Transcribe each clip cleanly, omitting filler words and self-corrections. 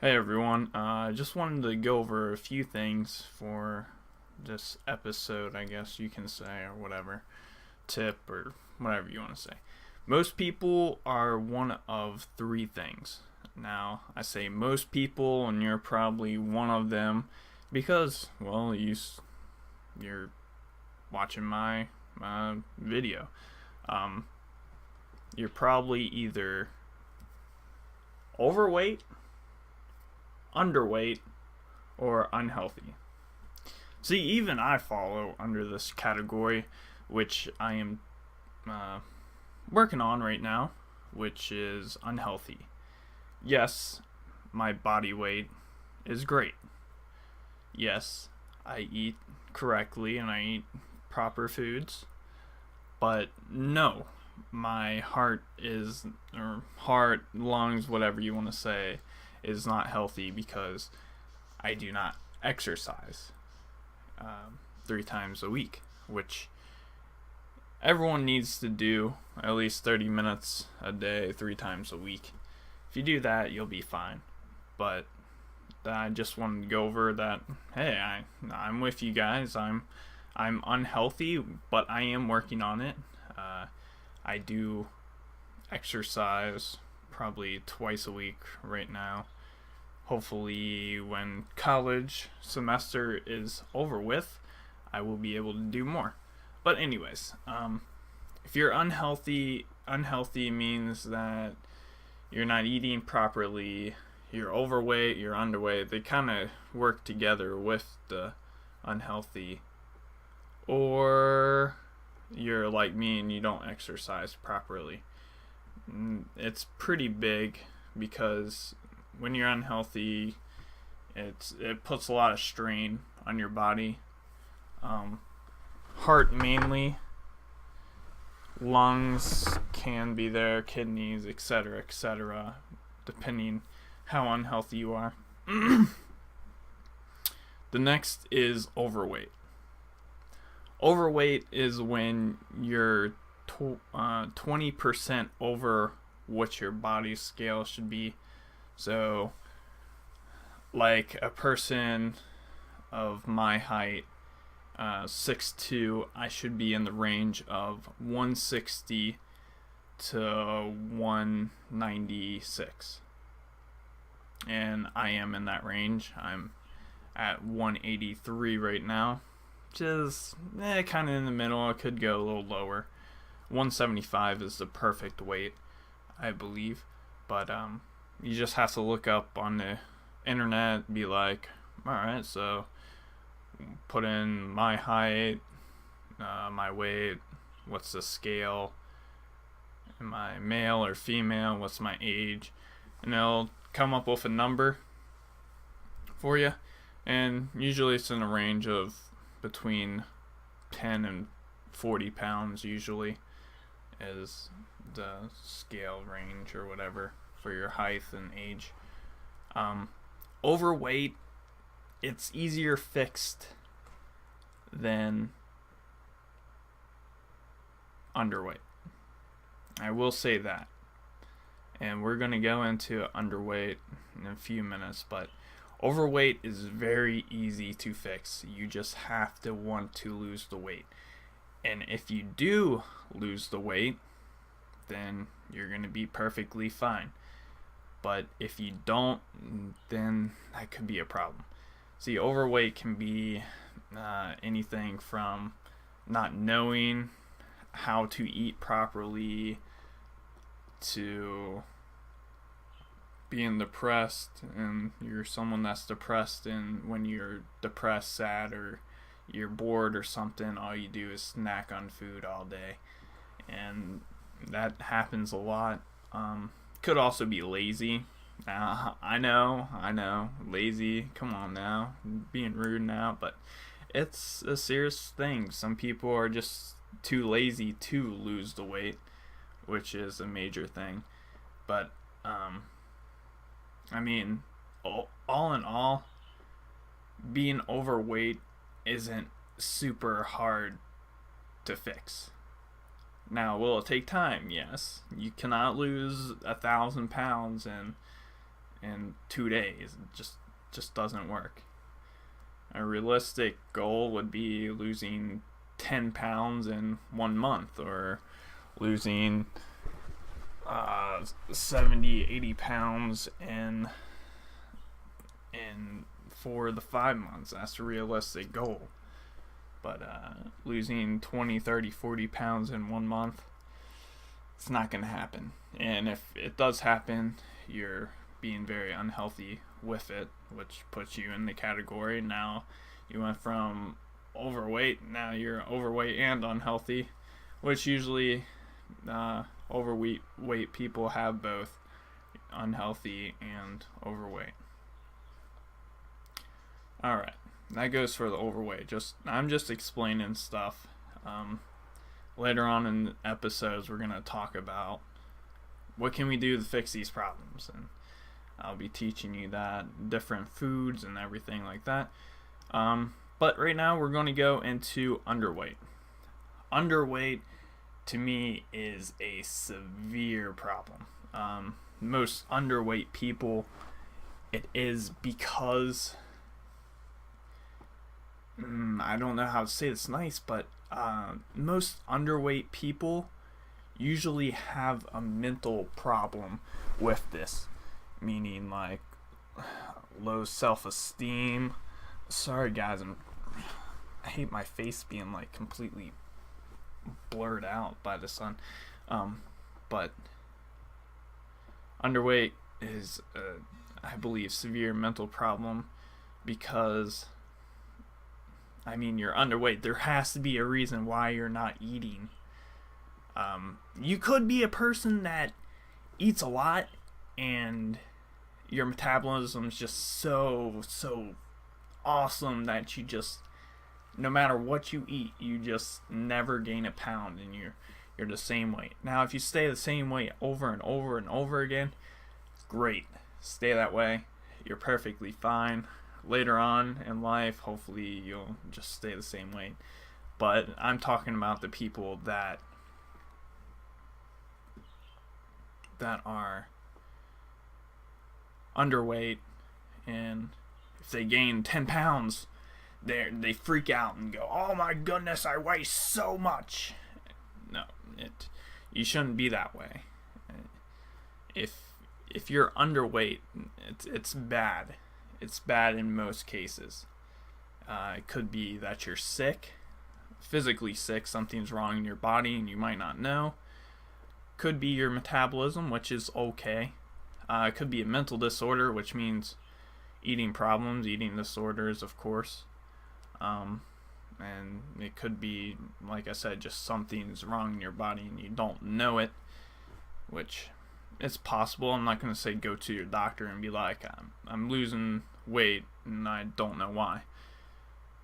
Hey everyone, I just wanted to go over a few things for this episode, I guess you can say, or whatever, tip, or whatever you want to say. Most people are one of three things. Now, I say most people, and you're probably one of them because, well, you're watching my video. Um, you're probably either overweight, underweight, or unhealthy. See, even I follow under this category, which I am working on right now, which is unhealthy. Yes, my body weight is great. Yes, I eat correctly and I eat proper foods. But no, my heart, lungs, whatever you want to say, is not healthy because I do not exercise 3 times a week, which everyone needs to do at least 30 minutes a day, 3 times a week. If you do that, you'll be fine. But I just wanted to go over that. Hey, I'm with you guys. I'm unhealthy, but I am working on it. I do exercise probably twice a week right now. Hopefully, when college semester is over with, I will be able to do more. But anyways, if you're unhealthy means that you're not eating properly, you're overweight, you're underweight. They kind of work together with the unhealthy. Or you're like me and you don't exercise properly. It's pretty big because when you're unhealthy, it puts a lot of strain on your body. Heart mainly, lungs can be there, kidneys, etc., depending how unhealthy you are. The next is overweight. Overweight is when you're 20% over what your body scale should be. So, like a person of my height, 6'2", I should be in the range of 160 to 196. And I am in that range. I'm at 183 right now. Just kind of in the middle. I could go a little lower. 175 is the perfect weight, I believe. But you just have to look up on the internet, be like, alright, so put in my height, my weight, what's the scale, am I male or female, what's my age, and it'll come up with a number for you. And usually it's in a range of between 10 and 40 pounds usually is the scale range or whatever for your height and age. Overweight, it's easier fixed than underweight. I will say that. And we're going to go into underweight in a few minutes, but overweight is very easy to fix. You just have to want to lose the weight. And if you do lose the weight, then you're going to be perfectly fine. But if you don't, then that could be a problem. See, overweight can be anything from not knowing how to eat properly to being depressed, and you're someone that's depressed, and when you're depressed, sad, or you're bored or something, all you do is snack on food all day, and that happens a lot. Could also be lazy. I know, lazy, come on now, being rude now, but it's a serious thing. Some people are just too lazy to lose the weight, which is a major thing. But I mean, all in all, being overweight isn't super hard to fix. Now, will it take time? Yes. You cannot lose 1,000 pounds in 2 days. It just doesn't work. A realistic goal would be losing 10 pounds in 1 month, or losing 70, 80 pounds in for the 5 months. That's a realistic goal. But losing 20, 30, 40 pounds in 1 month, it's not going to happen. And if it does happen, you're being very unhealthy with it, which puts you in the category. Now you went from overweight, now you're overweight and unhealthy, which usually overweight people have both unhealthy and overweight. Alright, that goes for the overweight. I'm just explaining stuff. Later on in episodes, we're going to talk about what can we do to fix these problems, and I'll be teaching you that, different foods and everything like that. But right now we're going to go into underweight. Underweight, to me, is a severe problem. Most underweight people, it is because I don't know how to say this nice, but most underweight people usually have a mental problem with this, meaning like low self-esteem. Sorry guys, I hate my face being like completely blurred out by the sun. But underweight is I believe severe mental problem, because you're underweight. There has to be a reason why you're not eating. You could be a person that eats a lot and your metabolism is just so awesome that you just, no matter what you eat, you just never gain a pound and you're the same weight. Now, if you stay the same weight over and over and over again, great. Stay that way. You're perfectly fine. Later on in life, hopefully you'll just stay the same weight. But I'm talking about the people that are underweight, and if they gain 10 pounds, they freak out and go, "Oh my goodness, I weigh so much." No, you shouldn't be that way. If you're underweight, it's bad. It's bad in most cases. It could be that you're sick, physically sick, something's wrong in your body and you might not know. Could be your metabolism, which is okay. It could be a mental disorder, which means eating problems, eating disorders, of course. And it could be, like I said, just something's wrong in your body and you don't know it, which it's possible. I'm not going to say go to your doctor and be like, I'm losing weight and I don't know why.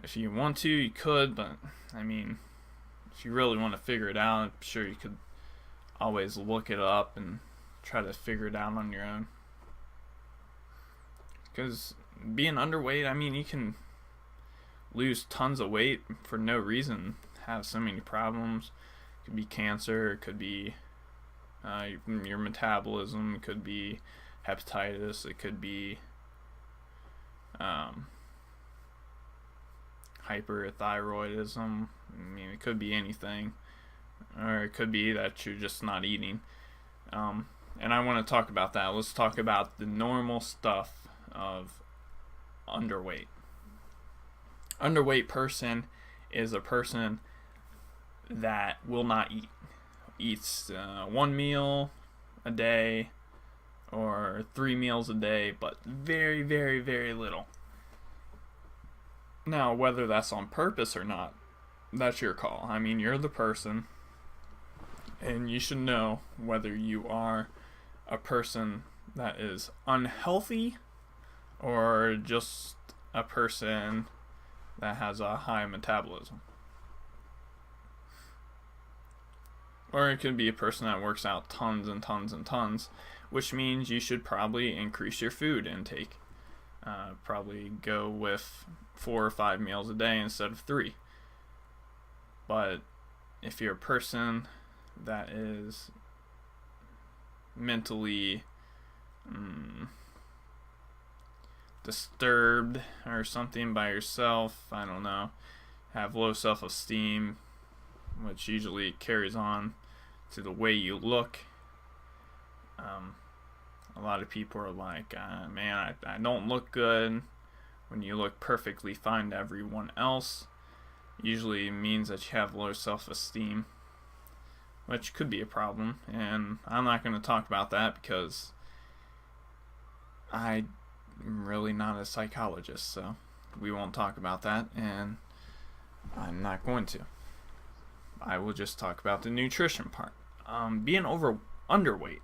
If you want to, you could, but if you really want to figure it out, I'm sure you could always look it up and try to figure it out on your own. Because being underweight, you can lose tons of weight for no reason, have so many problems. It could be cancer, it could be your metabolism, it could be hepatitis, it could be hyperthyroidism. It could be anything, or it could be that you're just not eating. And I want to talk about that. Let's talk about the normal stuff of underweight. Underweight person is a person that will not eat. Eats 1 meal a day or 3 meals a day, but very, very, very little. Now, whether that's on purpose or not, that's your call. You're the person, and you should know whether you are a person that is unhealthy or just a person that has a high metabolism. Or it could be a person that works out tons and tons and tons, which means you should probably increase your food intake. Probably go with 4 or 5 meals a day instead of 3. But if you're a person that is mentally disturbed or something by yourself, I don't know, have low self-esteem, which usually carries on to the way you look. A lot of people are like, man, I don't look good, when you look perfectly fine to everyone else. Usually means that you have low self-esteem, which could be a problem, and I'm not going to talk about that because I'm really not a psychologist, so we won't talk about that, and I'm not going to. I will just talk about the nutrition part. Being underweight.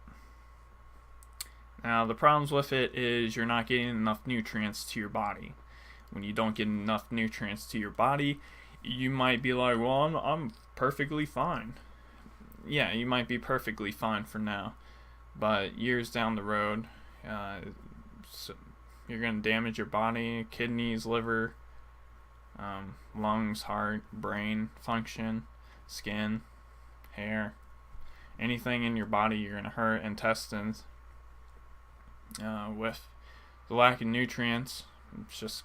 Now, the problems with it is you're not getting enough nutrients to your body. When you don't get enough nutrients to your body, you might be like, well, I'm perfectly fine. Yeah, you might be perfectly fine for now, but years down the road, so you're going to damage your body, kidneys, liver, lungs, heart, brain function, skin, hair, anything in your body you're going to hurt, intestines. With the lack of nutrients, it's just,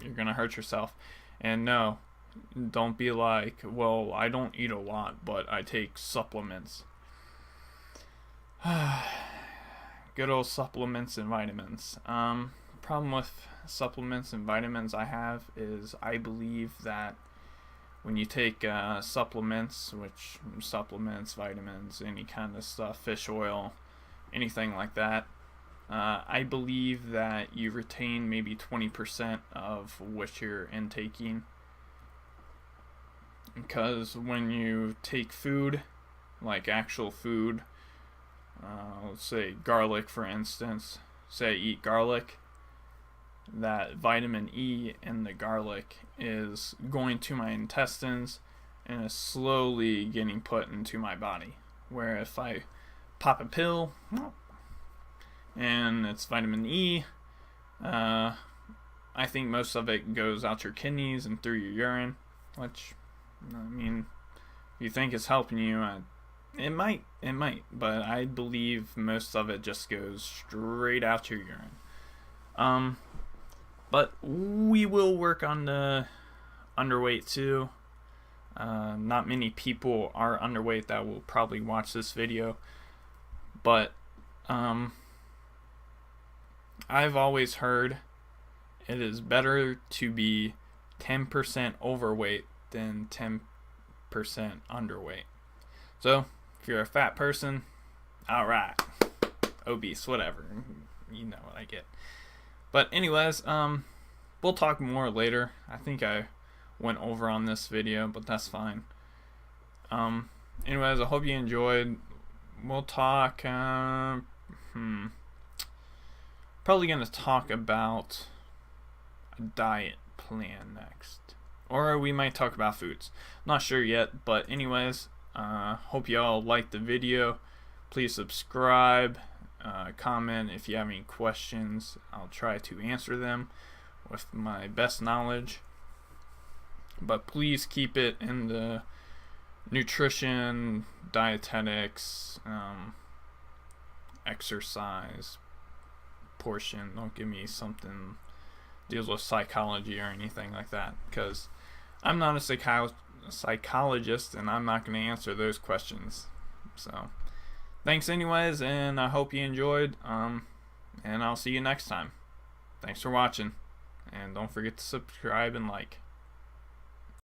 you're going to hurt yourself. And no, don't be like, well, I don't eat a lot, but I take supplements. Good old supplements and vitamins. Problem with supplements and vitamins I have is I believe that when you take supplements, vitamins, any kind of stuff, fish oil, anything like that, I believe that you retain maybe 20% of what you're intaking. Because when you take food, like actual food, let's say garlic for instance, say I eat garlic, that vitamin E in the garlic is going to my intestines and is slowly getting put into my body. Where if I pop a pill, and it's vitamin E, I think most of it goes out your kidneys and through your urine, which, I mean, if you think it's helping you, it might, but I believe most of it just goes straight out your urine. But we will work on the underweight too. Not many people are underweight that will probably watch this video, but I've always heard it is better to be 10% overweight than 10% underweight. So, if you're a fat person, alright, obese, whatever, you know what I get. But anyways, we'll talk more later. I think I went over on this video, but that's fine. Anyways, I hope you enjoyed. We'll talk, probably going to talk about a diet plan next. Or we might talk about foods. Not sure yet, but anyways, hope you all liked the video. Please subscribe, comment if you have any questions. I'll try to answer them with my best knowledge. But please keep it in the nutrition, dietetics, exercise portion. Don't give me something deals with psychology or anything like that, because I'm not a psychologist and I'm not going to answer those questions. So thanks anyways, and I hope you enjoyed, and I'll see you next time. Thanks for watching, and don't forget to subscribe and like.